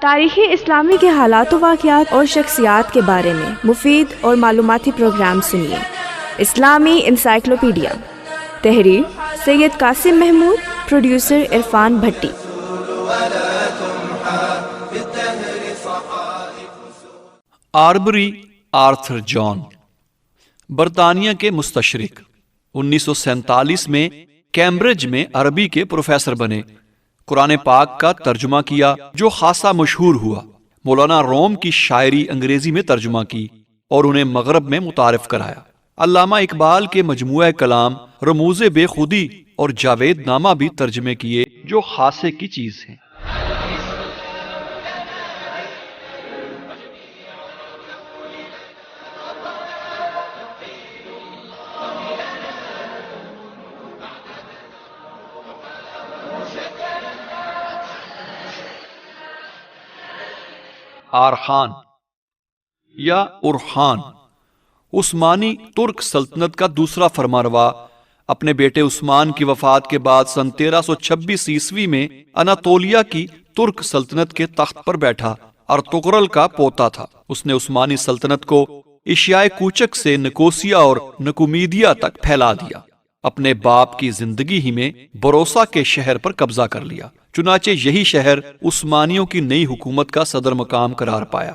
تاریخی اسلامی کے حالات و واقعات اور شخصیات کے بارے میں مفید اور معلوماتی پروگرام سنیے۔ اسلامی انسائکلوپیڈیا، تحریر سید قاسم محمود، پروڈیوسر عرفان بھٹی۔ آربری آرتھر جان برطانیہ کے مستشرق 1947 میں کیمبرج میں عربی کے پروفیسر بنے۔ قرآن پاک کا ترجمہ کیا جو خاصا مشہور ہوا۔ مولانا روم کی شاعری انگریزی میں ترجمہ کی اور انہیں مغرب میں متعارف کرایا۔ علامہ اقبال کے مجموعہ کلام رموز بے خودی اور جاوید نامہ بھی ترجمے کیے جو خاصے کی چیز ہیں۔ آرخان یا ارخان عثمانی ترک سلطنت کا دوسرا فرمانروا، اپنے بیٹے عثمان کی وفات کے بعد سن 1326 عیسوی میں اناتولیا کی ترک سلطنت کے تخت پر بیٹھا۔ ارطغرل کا پوتا تھا۔ اس نے عثمانی سلطنت کو ایشیائے کوچک سے نکوسیا اور نکومیدیا تک پھیلا دیا۔ اپنے باپ کی زندگی ہی میں بروسا کے شہر پر قبضہ کر لیا۔ چنانچہ یہی شہر عثمانیوں کی نئی حکومت کا صدر مقام قرار پایا۔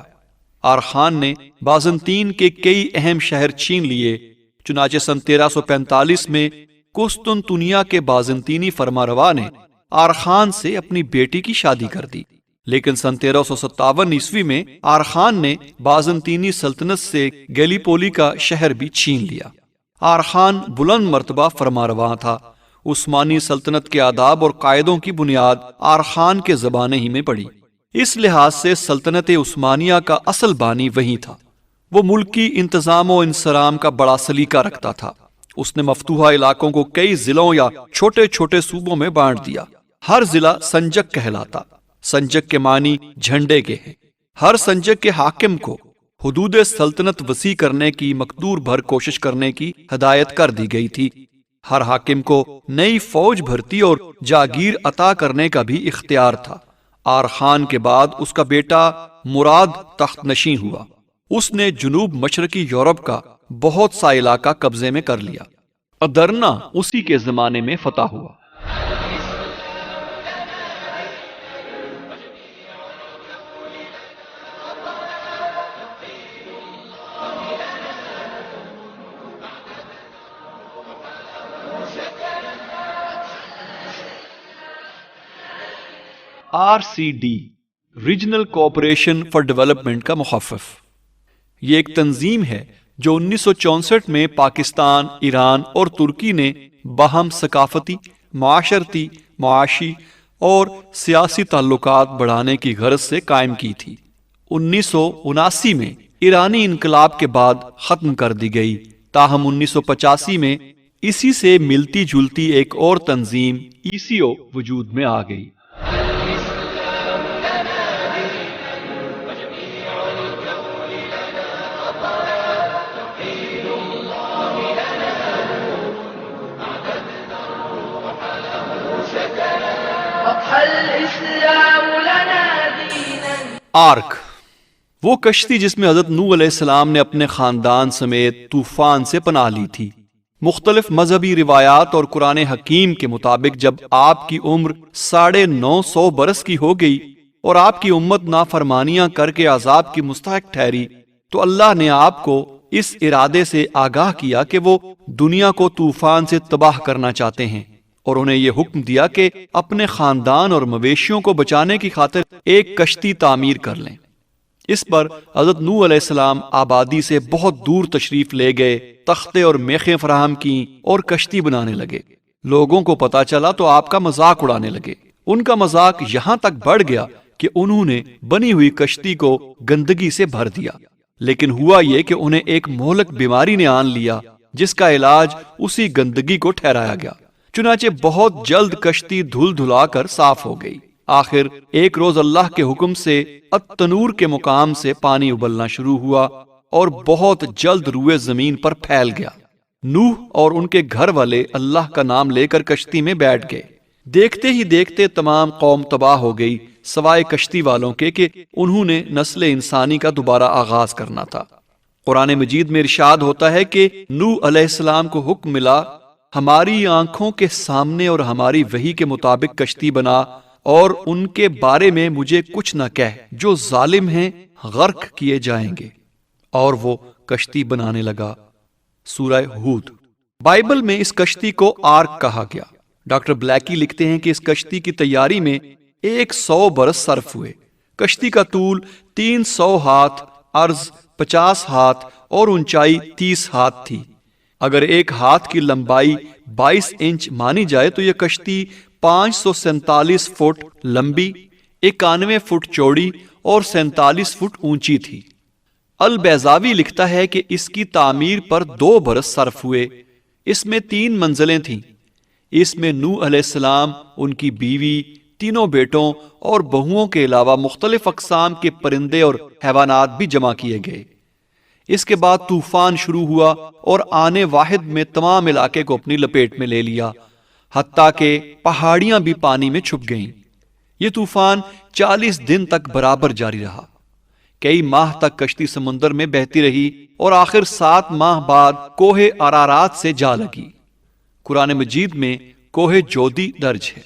آرخان نے بازنطین کے کئی اہم شہر چھین لیے۔ چنانچہ سن 1345 میں قسطنطنیہ کے بازنطینی فرمانروا نے آرخان سے اپنی بیٹی کی شادی کر دی، لیکن سن 1357 عیسوی میں آرخان نے بازنطینی سلطنت سے گیلیپولی کا شہر بھی چھین لیا۔ آرخان بلند مرتبہ فرمانروا تھا۔ عثمانی سلطنت کے آداب اور قاعدوں کی بنیاد آرخان کے زمانے ہی میں پڑی۔ اس لحاظ سے سلطنت عثمانیہ کا اصل بانی وہی تھا۔ وہ ملکی انتظام و انصرام کا بڑا سلیقہ رکھتا تھا۔ اس نے مفتوحہ علاقوں کو کئی ضلعوں یا چھوٹے چھوٹے صوبوں میں بانٹ دیا۔ ہر ضلع سنجک کہلاتا۔ سنجک کے معنی جھنڈے کے ہیں۔ ہر سنجک کے حاکم کو حدود سلطنت وسیع کرنے کی مقدور بھر کوشش کرنے کی ہدایت کر دی گئی تھی۔ ہر حاکم کو نئی فوج بھرتی اور جاگیر عطا کرنے کا بھی اختیار تھا۔ آرخان کے بعد اس کا بیٹا مراد تخت نشین ہوا۔ اس نے جنوب مشرقی یورپ کا بہت سا علاقہ قبضے میں کر لیا۔ ادرنا اسی کے زمانے میں فتح ہوا۔ RCD regional cooperation for development کا مخفف۔ یہ ایک تنظیم ہے جو 1964 میں پاکستان، ایران اور ترکی نے باہم ثقافتی، معاشرتی، معاشی اور سیاسی تعلقات بڑھانے کی غرض سے قائم کی تھی۔ 1979 میں ایرانی انقلاب کے بعد ختم کر دی گئی، تاہم 1985 میں اسی سے ملتی جلتی ایک اور تنظیم ECO وجود میں آ گئی۔ آرک وہ کشتی جس میں حضرت نوح علیہ السلام نے اپنے خاندان سمیت طوفان سے پناہ لی تھی۔ مختلف مذہبی روایات اور قرآن حکیم کے مطابق جب آپ کی عمر 950 برس کی ہو گئی اور آپ کی امت نافرمانیاں کر کے عذاب کی مستحق ٹھہری، تو اللہ نے آپ کو اس ارادے سے آگاہ کیا کہ وہ دنیا کو طوفان سے تباہ کرنا چاہتے ہیں، اور انہیں یہ حکم دیا کہ اپنے خاندان اور مویشیوں کو بچانے کی خاطر ایک کشتی تعمیر کر لیں۔ اس پر حضرت نوح علیہ السلام آبادی سے بہت دور تشریف لے گئے، تختے اور میخیں فراہم کیں اور کشتی بنانے لگے۔ لوگوں کو پتا چلا تو آپ کا مذاق اڑانے لگے۔ ان کا مذاق یہاں تک بڑھ گیا کہ انہوں نے بنی ہوئی کشتی کو گندگی سے بھر دیا، لیکن ہوا یہ کہ انہیں ایک مہلک بیماری نے آن لیا جس کا علاج اسی گندگی کو ٹھہرایا گیا۔ چنانچہ بہت جلد کشتی دھل دھلا کر صاف ہو گئی۔ آخر ایک روز اللہ کے حکم سے التنور کے مقام سے پانی ابلنا شروع ہوا اور بہت جلد روئے زمین پر پھیل گیا۔ نوح اور ان کے گھر والے اللہ کا نام لے کر کشتی میں بیٹھ گئے۔ دیکھتے ہی دیکھتے تمام قوم تباہ ہو گئی، سوائے کشتی والوں کے کہ انہوں نے نسل انسانی کا دوبارہ آغاز کرنا تھا۔ قرآن مجید میں ارشاد ہوتا ہے کہ نوح علیہ السلام کو حکم ملا، ہماری آنکھوں کے سامنے اور ہماری وحی کے مطابق کشتی بنا، اور ان کے بارے میں مجھے کچھ نہ کہہ، جو ظالم ہیں غرق کیے جائیں گے۔ اور وہ کشتی بنانے لگا۔ سورہ ہود۔ بائبل میں اس کشتی کو آرک کہا گیا۔ ڈاکٹر بلیکی لکھتے ہیں کہ اس کشتی کی تیاری میں 100 برس صرف ہوئے۔ کشتی کا طول 300 ہاتھ، عرض 50 ہاتھ اور اونچائی 30 ہاتھ تھی۔ اگر ایک ہاتھ کی لمبائی 22 انچ مانی جائے تو یہ کشتی 547 فٹ لمبی، 91 فٹ چوڑی اور 47 فٹ اونچی تھی۔ البیضاوی لکھتا ہے کہ اس کی تعمیر پر 2 برس صرف ہوئے۔ اس میں 3 منزلیں تھیں۔ اس میں نوح علیہ السلام، ان کی بیوی، تینوں بیٹوں اور بہوؤں کے علاوہ مختلف اقسام کے پرندے اور حیوانات بھی جمع کیے گئے۔ اس کے بعد طوفان شروع ہوا اور آنے واحد میں تمام علاقے کو اپنی لپیٹ میں لے لیا، حتیٰ کہ پہاڑیاں بھی پانی میں چھپ گئیں۔ یہ طوفان 40 دن تک برابر جاری رہا۔ کئی ماہ تک کشتی سمندر میں بہتی رہی اور آخر 7 ماہ بعد کوہ ارارات سے جا لگی۔ قرآن مجید میں کوہ جودی درج ہے۔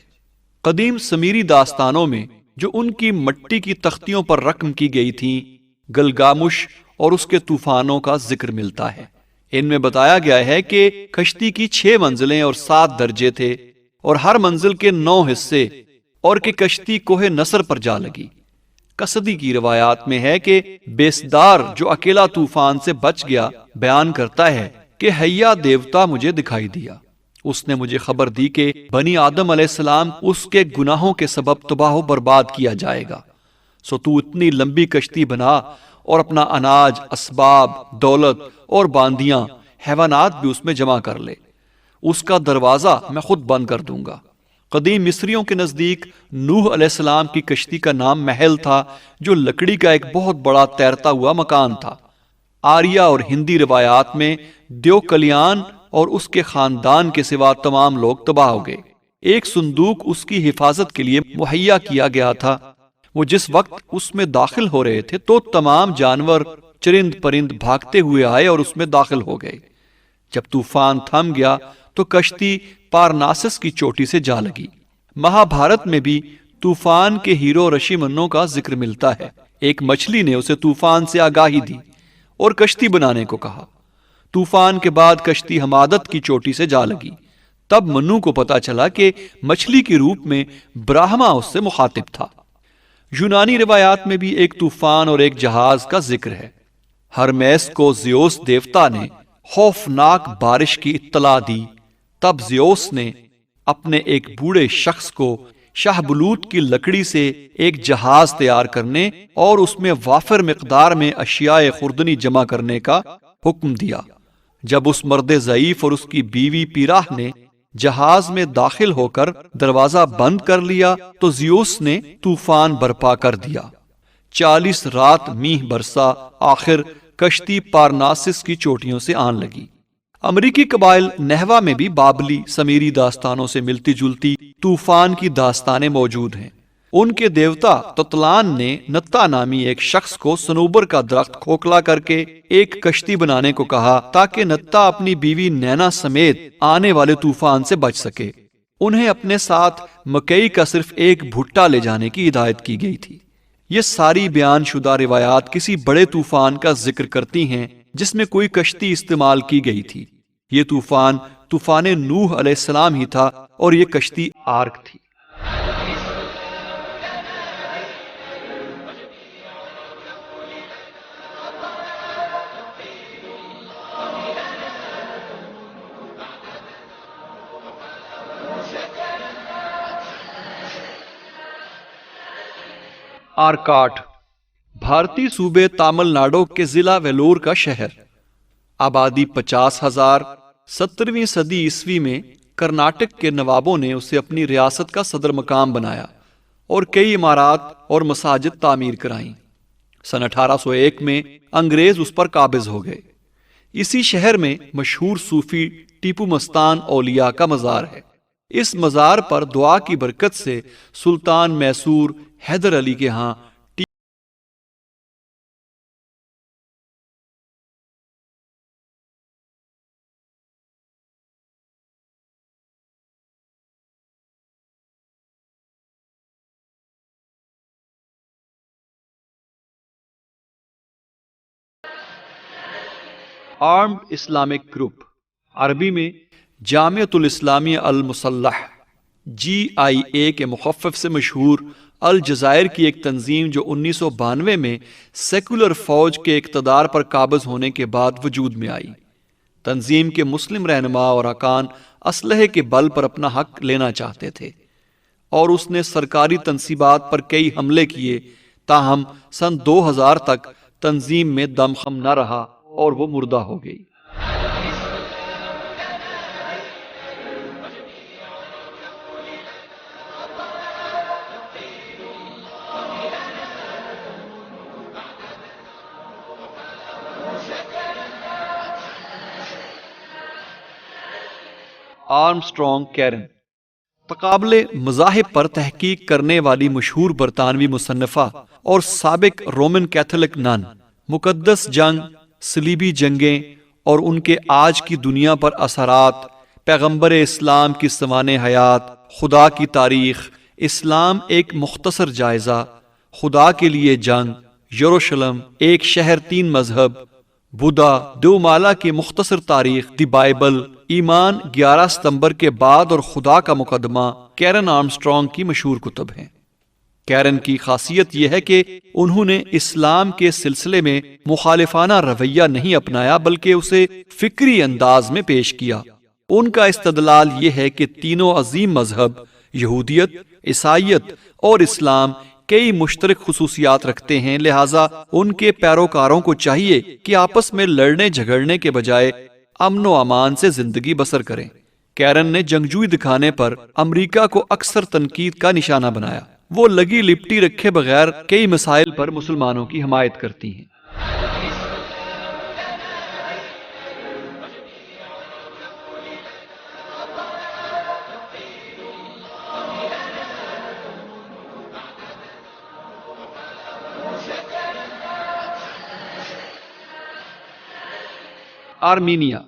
قدیم سمیری داستانوں میں جو ان کی مٹی کی تختیوں پر رقم کی گئی تھیں، گلگامش اور اس کے طوفانوں کا ذکر ملتا ہے۔ ان میں بتایا گیا ہے کہ کشتی کی 6 منزلیں اور 7 درجے تھے، اور ہر منزل کے 9 حصے، اور کہ کشتی کوہ نصر پر جا لگی۔ کسدی کی روایات میں ہے کہ بیسدار جو اکیلا طوفان سے بچ گیا بیان کرتا ہے کہ حیا دیوتا مجھے دکھائی دیا۔ اس نے مجھے خبر دی کہ بنی آدم علیہ السلام اس کے گناہوں کے سبب تباہ و برباد کیا جائے گا، سو تو اتنی لمبی کشتی بنا اور اپنا اناج، اسباب، دولت اور باندیاں، حیوانات بھی اس میں جمع کر لے۔ اس کا دروازہ میں خود بند کر دوں گا۔ قدیم مصریوں کے نزدیک نوح علیہ السلام کی کشتی کا نام محل تھا، جو لکڑی کا ایک بہت بڑا تیرتا ہوا مکان تھا۔ آریہ اور ہندی روایات میں دیو کلیان اور اس کے خاندان کے سوا تمام لوگ تباہ ہو گئے۔ ایک صندوق اس کی حفاظت کے لیے مہیا کیا گیا تھا۔ وہ جس وقت اس میں داخل ہو رہے تھے تو تمام جانور، چرند پرند بھاگتے ہوئے آئے اور اس میں داخل ہو گئے۔ جب طوفان تھم گیا تو کشتی پارناسس کی چوٹی سے جا لگی۔ مہابھارت میں بھی طوفان کے ہیرو رشی منو کا ذکر ملتا ہے۔ ایک مچھلی نے اسے طوفان سے آگاہی دی اور کشتی بنانے کو کہا۔ طوفان کے بعد کشتی حمادت کی چوٹی سے جا لگی۔ تب منو کو پتا چلا کہ مچھلی کی روپ میں براہما اس سے مخاطب تھا۔ یونانی روایات میں بھی ایک طوفان اور ایک جہاز کا ذکر ہے۔ ہرمیس کو زیوس دیوتا نے خوفناک بارش کی اطلاع دی۔ تب زیوس نے اپنے ایک بوڑھے شخص کو شاہ بلوت کی لکڑی سے ایک جہاز تیار کرنے اور اس میں وافر مقدار میں اشیاء خوردنی جمع کرنے کا حکم دیا۔ جب اس مرد ضعیف اور اس کی بیوی پیراہ نے جہاز میں داخل ہو کر دروازہ بند کر لیا تو زیوس نے طوفان برپا کر دیا۔ 40 رات میہ برسا، آخر کشتی پارناسس کی چوٹیوں سے آن لگی۔ امریکی قبائل نحوہ میں بھی بابلی سمیری داستانوں سے ملتی جلتی طوفان کی داستانیں موجود ہیں۔ ان کے دیوتا تطلان نے نتا نامی ایک شخص کو صنوبر کا درخت کھوکھلا کر کے ایک کشتی بنانے کو کہا تاکہ نتا اپنی بیوی نینا سمیت آنے والے طوفان سے بچ سکے۔ انہیں اپنے ساتھ مکئی کا صرف ایک بھٹا لے جانے کی ہدایت کی گئی تھی۔ یہ ساری بیان شدہ روایات کسی بڑے طوفان کا ذکر کرتی ہیں جس میں کوئی کشتی استعمال کی گئی تھی۔ یہ طوفان نوح علیہ السلام ہی تھا اور یہ کشتی آرک تھی۔ آرکاٹ بھارتی صوبے تامل ناڈو کے ضلع ویلور کا شہر۔ آبادی 50,000۔ 17ویں صدی عیسوی میں کرناٹک کے نوابوں نے اسے اپنی ریاست کا صدر مقام بنایا اور کئی عمارات اور مساجد تعمیر کرائیں۔ سن 1801 میں انگریز اس پر قابض ہو گئے۔ اسی شہر میں مشہور صوفی ٹیپو مستان اولیاء کا مزار ہے۔ اس مزار پر دعا کی برکت سے سلطان میسور حیدر علی کے ہاں آرمڈ اسلامک گروپ، عربی میں جامعۃ الاسلامیہ المسلح GIA کے مخفف سے مشہور الجزائر کی ایک تنظیم جو 1992 میں سیکولر فوج کے اقتدار پر قابض ہونے کے بعد وجود میں آئی۔ تنظیم کے مسلم رہنما اور ارکان اسلحے کے بل پر اپنا حق لینا چاہتے تھے اور اس نے سرکاری تنصیبات پر کئی حملے کیے، تاہم سن 2000 تک تنظیم میں دمخم نہ رہا اور وہ مردہ ہو گئی۔ آرمسٹرانگ کیرن تقابل مذاہب پر تحقیق کرنے والی مشہور برطانوی مصنفہ اور سابق رومن کیتھولک نن، مقدس جنگ، صلیبی جنگیں اور ان کے آج کی دنیا پر اثرات، پیغمبر اسلام کی سوانح حیات، خدا کی تاریخ، اسلام ایک مختصر جائزہ، خدا کے لیے جنگ، یروشلم، ایک شہر 3 مذہب، بدھا، دیومالا کی مختصر تاریخ، دی بائبل، ایمان 11 ستمبر کے بعد اور خدا کا مقدمہ کیرن آرمسٹرانگ کی مشہور کتب ہیں۔ کیرن کی خاصیت یہ ہے کہ انہوں نے اسلام کے سلسلے میں مخالفانہ رویہ نہیں اپنایا بلکہ اسے فکری انداز میں پیش کیا۔ ان کا استدلال یہ ہے کہ تینوں عظیم مذہب یہودیت، عیسائیت اور اسلام کئی مشترک خصوصیات رکھتے ہیں، لہٰذا ان کے پیروکاروں کو چاہیے کہ آپس میں لڑنے جھگڑنے کے بجائے امن و امان سے زندگی بسر کریں۔ کیرن نے جنگجوئی دکھانے پر امریکہ کو اکثر تنقید کا نشانہ بنایا۔ وہ لگی لپٹی رکھے بغیر کئی مسائل پر مسلمانوں کی حمایت کرتی ہیں۔ آرمینیا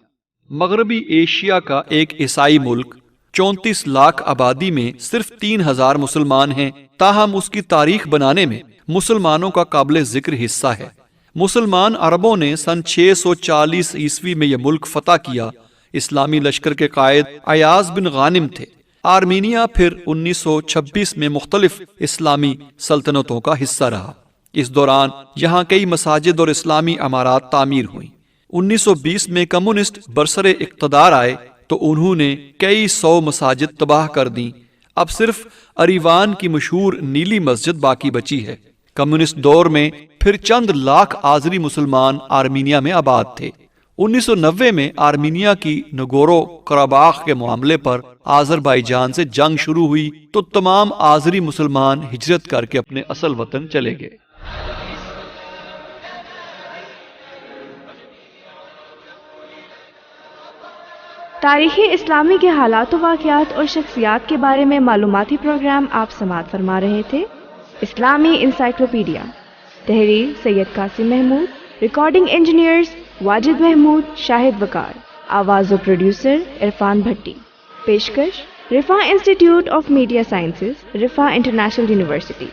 مغربی ایشیا کا ایک عیسائی ملک، 34 لاکھ آبادی میں صرف 3000 مسلمان ہیں، تاہم اس کی تاریخ بنانے میں مسلمانوں کا قابل ذکر حصہ ہے۔ مسلمان عربوں نے سن 640 عیسوی میں یہ ملک فتح کیا۔ اسلامی لشکر کے قائد ایاز بن غانم تھے۔ آرمینیا پھر 1926 میں مختلف اسلامی سلطنتوں کا حصہ رہا۔ اس دوران یہاں کئی مساجد اور اسلامی عمارات تعمیر ہوئیں۔ 1920 میں کمیونسٹ برسر اقتدار آئے تو انہوں نے کئی 100 مساجد تباہ کر دیں۔ اب صرف اریوان کی مشہور نیلی مسجد باقی بچی ہے۔ کمیونسٹ دور میں پھر چند لاکھ آذری مسلمان آرمینیا میں آباد تھے۔ 1990 میں آرمینیا کی نگورو قراباخ کے معاملے پر آذربائیجان سے جنگ شروع ہوئی تو تمام آذری مسلمان ہجرت کر کے اپنے اصل وطن چلے گئے۔ تاریخ اسلامی کے حالات و واقعات اور شخصیات کے بارے میں معلوماتی پروگرام آپ سماعت فرما رہے تھے۔ اسلامی انسائکلوپیڈیا، تحریر سید قاسم محمود، ریکارڈنگ انجینئرز واجد محمود، شاہد وقار، آواز و پروڈیوسر عرفان بھٹی، پیشکش Riphah institute of media sciences, Riphah international university.